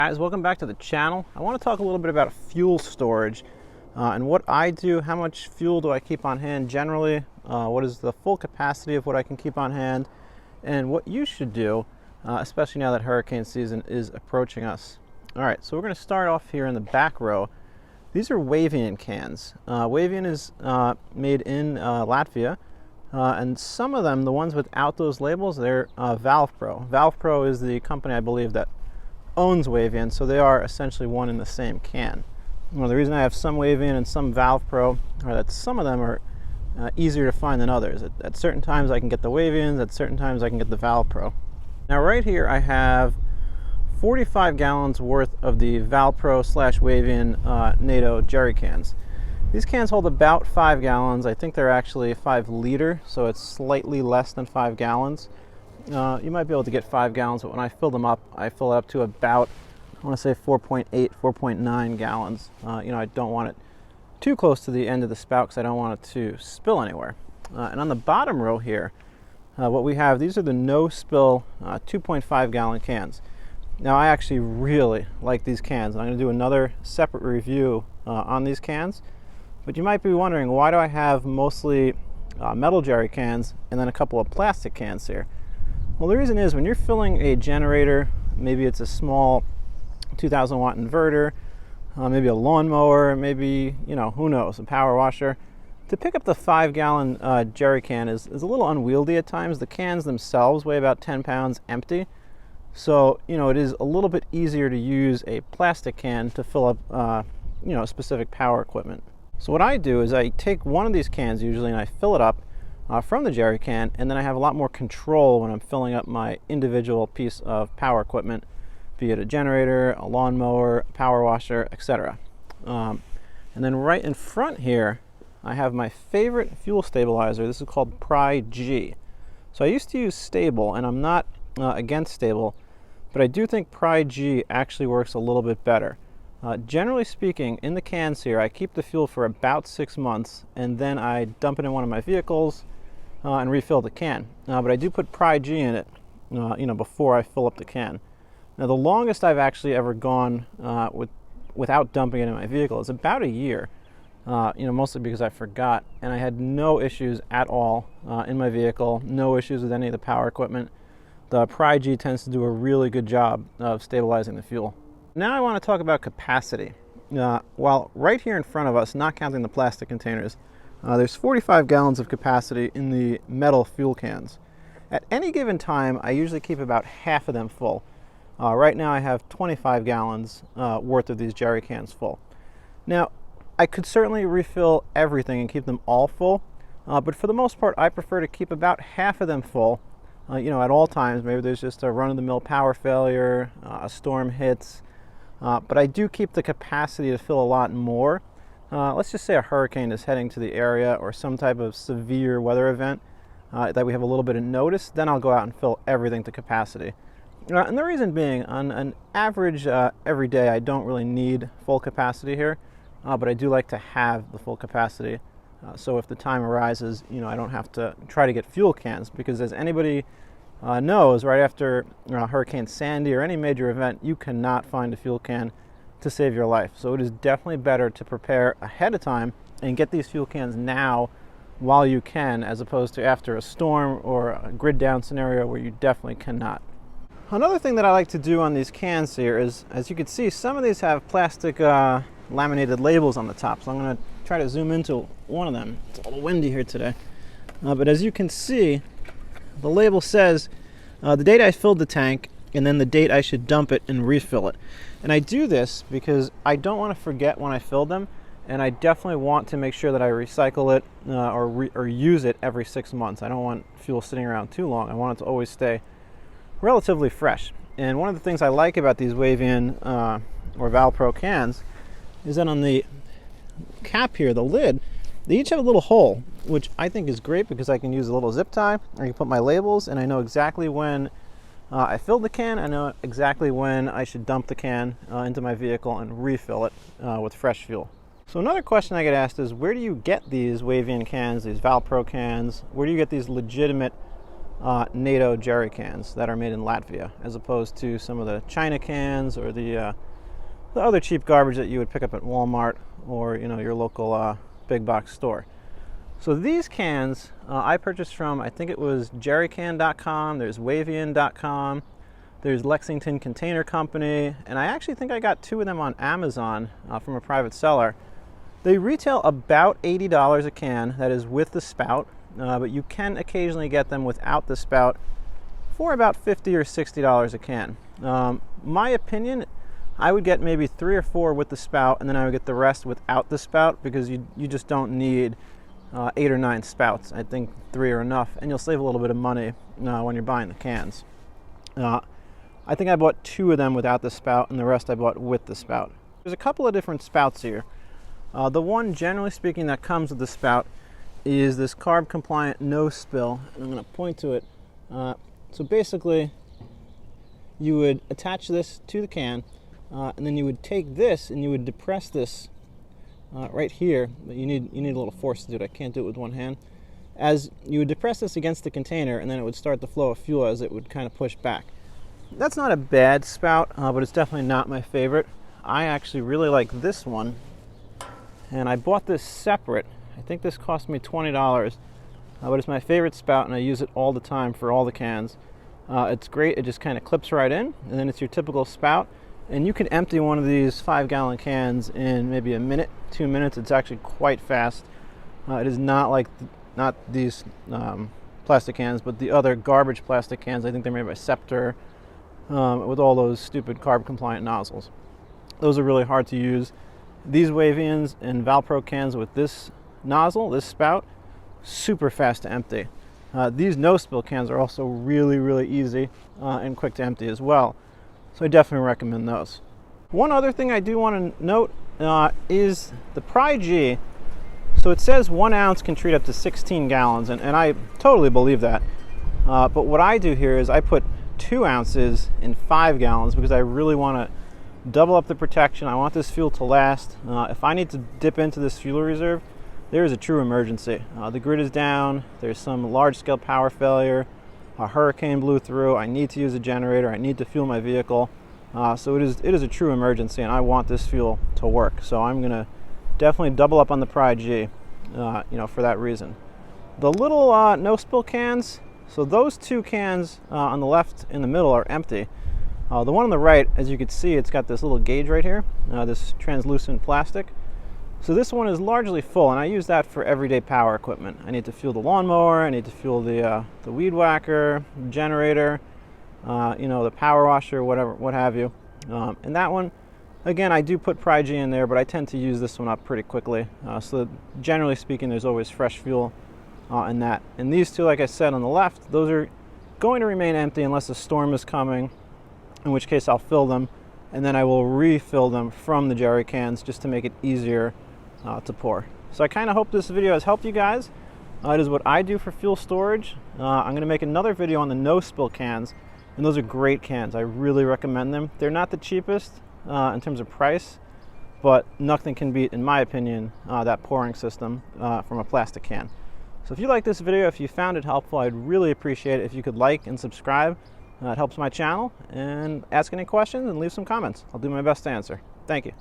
Guys, welcome back to the channel. I want to talk a little bit about fuel storage and what I do. How much fuel do I keep on hand generally? What is the full capacity of what I can keep on hand? And what you should do, especially now that hurricane season is approaching us. All right, so we're going to start off here in the back row. These are Wavian cans. Wavian is made in Latvia, and some of them, the ones without those labels, they're valpro. Valpro is the company, I believe, that owns Wavian, so they are essentially one in the same can. Well, the reason I have some Wavian and some valpro are that some of them are easier to find than others. At certain times I can get the Wavians, at certain times I can get the valpro. Now right here I have 45 gallons worth of the valpro / Wavian NATO Jerry Cans. These cans hold about 5 gallons. I think they're actually 5 liter, so it's slightly less than 5 gallons. You might be able to get 5 gallons, but when I fill them up, I fill it up to about, I want to say 4.8, 4.9 gallons. I don't want it too close to the end of the spout because I don't want it to spill anywhere. And on the bottom row here, what we have, these are the no-spill 2.5 gallon cans. Now I actually really like these cans, and I'm going to do another separate review on these cans. But you might be wondering, why do I have mostly metal jerry cans and then a couple of plastic cans here? Well, the reason is when you're filling a generator, maybe it's a small 2,000 watt inverter, maybe a lawnmower, maybe, who knows, a power washer. To pick up the 5 gallon jerry can is a little unwieldy at times. The cans themselves weigh about 10 pounds empty. So, it is a little bit easier to use a plastic can to fill up, specific power equipment. So what I do is I take one of these cans usually and I fill it up from the jerry can, and then I have a lot more control when I'm filling up my individual piece of power equipment, be it a generator, a lawnmower, a power washer, etc. And then right in front here, I have my favorite fuel stabilizer. This is called Pry-G. So I used to use Stable, and I'm not against Stable, but I do think Pry-G actually works a little bit better. Generally speaking, in the cans here, I keep the fuel for about 6 months, and then I dump it in one of my vehicles and refill the can. But I do put Pry-G in it, before I fill up the can. Now, the longest I've actually ever gone without dumping it in my vehicle is about a year. Mostly because I forgot, and I had no issues at all in my vehicle, no issues with any of the power equipment. The Pry-G tends to do a really good job of stabilizing the fuel. Now I want to talk about capacity. While right here in front of us, not counting the plastic containers, there's 45 gallons of capacity in the metal fuel cans. At any given time, I usually keep about half of them full. Right now I have 25 gallons worth of these jerry cans full. Now, I could certainly refill everything and keep them all full, but for the most part, I prefer to keep about half of them full, at all times. Maybe there's just a run-of-the-mill power failure, a storm hits, but I do keep the capacity to fill a lot more. Let's just say a hurricane is heading to the area or some type of severe weather event that we have a little bit of notice, then I'll go out and fill everything to capacity. And the reason being, on an average every day, I don't really need full capacity here, but I do like to have the full capacity. So if the time arises, I don't have to try to get fuel cans, because as anybody knows, right after Hurricane Sandy or any major event, you cannot find a fuel can to save your life. So it is definitely better to prepare ahead of time and get these fuel cans now while you can, as opposed to after a storm or a grid down scenario where you definitely cannot. Another thing that I like to do on these cans here is, as you can see, some of these have plastic laminated labels on the top. So I'm going to try to zoom into one of them. It's a little windy here today. But as you can see, the label says the date I filled the tank and then the date I should dump it and refill it. And I do this because I don't want to forget when I filled them, and I definitely want to make sure that I recycle it or use it every 6 months. I don't want fuel sitting around too long. I want it to always stay relatively fresh. And one of the things I like about these Wavian or Valpro cans is that on the cap here, the lid, they each have a little hole, which I think is great because I can use a little zip tie. I can put my labels, and I know exactly when I filled the can. I know exactly when I should dump the can into my vehicle and refill it with fresh fuel. So another question I get asked is, where do you get these Wavian cans, these Valpro cans? Where do you get these legitimate NATO Jerry cans that are made in Latvia, as opposed to some of the China cans or the other cheap garbage that you would pick up at Walmart or your local big box store. So these cans I purchased from, I think it was jerrycan.com, there's wavian.com, there's Lexington Container Company, and I actually think I got 2 of them on Amazon from a private seller. They retail about $80 a can, that is with the spout, but you can occasionally get them without the spout for about $50 or $60 a can. My opinion, I would get maybe 3 or 4 with the spout, and then I would get the rest without the spout, because you just don't need 8 or 9 spouts. I think 3 are enough, and you'll save a little bit of money when you're buying the cans. I think I bought 2 of them without the spout, and the rest I bought with the spout. There's a couple of different spouts here. The one, generally speaking, that comes with the spout is this carb compliant no spill, and I'm going to point to it. So basically, you would attach this to the can, and then you would take this and you would depress this right here. But you need a little force to do it. I can't do it with one hand. As you would depress this against the container, and then it would start the flow of fuel as it would kind of push back. That's not a bad spout, but it's definitely not my favorite. I actually really like this one, and I bought this separate. I think this cost me $20, but it's my favorite spout, and I use it all the time for all the cans. It's great. It just kind of clips right in, and then it's your typical spout. And you can empty one of these 5-gallon cans in maybe a minute, 2 minutes. It's actually quite fast. It is not like not these plastic cans, but the other garbage plastic cans. I think they're made by Scepter with all those stupid carb compliant nozzles. Those are really hard to use. These Wavians and Valpro cans with this nozzle, this spout, super fast to empty. These no spill cans are also really, really easy and quick to empty as well. So I definitely recommend those. One other thing I do want to note is the Pry-G. So it says 1 ounce can treat up to 16 gallons, and I totally believe that. But what I do here is I put 2 ounces in 5 gallons because I really want to double up the protection. I want this fuel to last. If I need to dip into this fuel reserve, there is a true emergency. The grid is down, there's some large-scale power failure, a hurricane blew through, I need to use a generator, I need to fuel my vehicle. So it is a true emergency, and I want this fuel to work. So I'm going to definitely double up on the Pry-G, for that reason. The little no-spill cans, so those 2 cans on the left in the middle are empty. The one on the right, as you can see, it's got this little gauge right here, this translucent plastic. So this one is largely full, and I use that for everyday power equipment. I need to fuel the lawnmower, I need to fuel the weed whacker, the generator, the power washer, whatever, what have you. And that one, again, I do put Pry-G in there, but I tend to use this one up pretty quickly. So generally speaking, there's always fresh fuel in that. And these 2, like I said, on the left, those are going to remain empty unless a storm is coming, in which case I'll fill them, and then I will refill them from the jerry cans just to make it easier to pour. So I kind of hope this video has helped you guys. It is what I do for fuel storage. I'm going to make another video on the no spill cans, and those are great cans. I really recommend them. They're not the cheapest in terms of price, but nothing can beat, in my opinion, that pouring system from a plastic can. So if you like this video, if you found it helpful, I'd really appreciate it if you could like and subscribe. It helps my channel, and ask any questions and leave some comments. I'll do my best to answer. Thank you.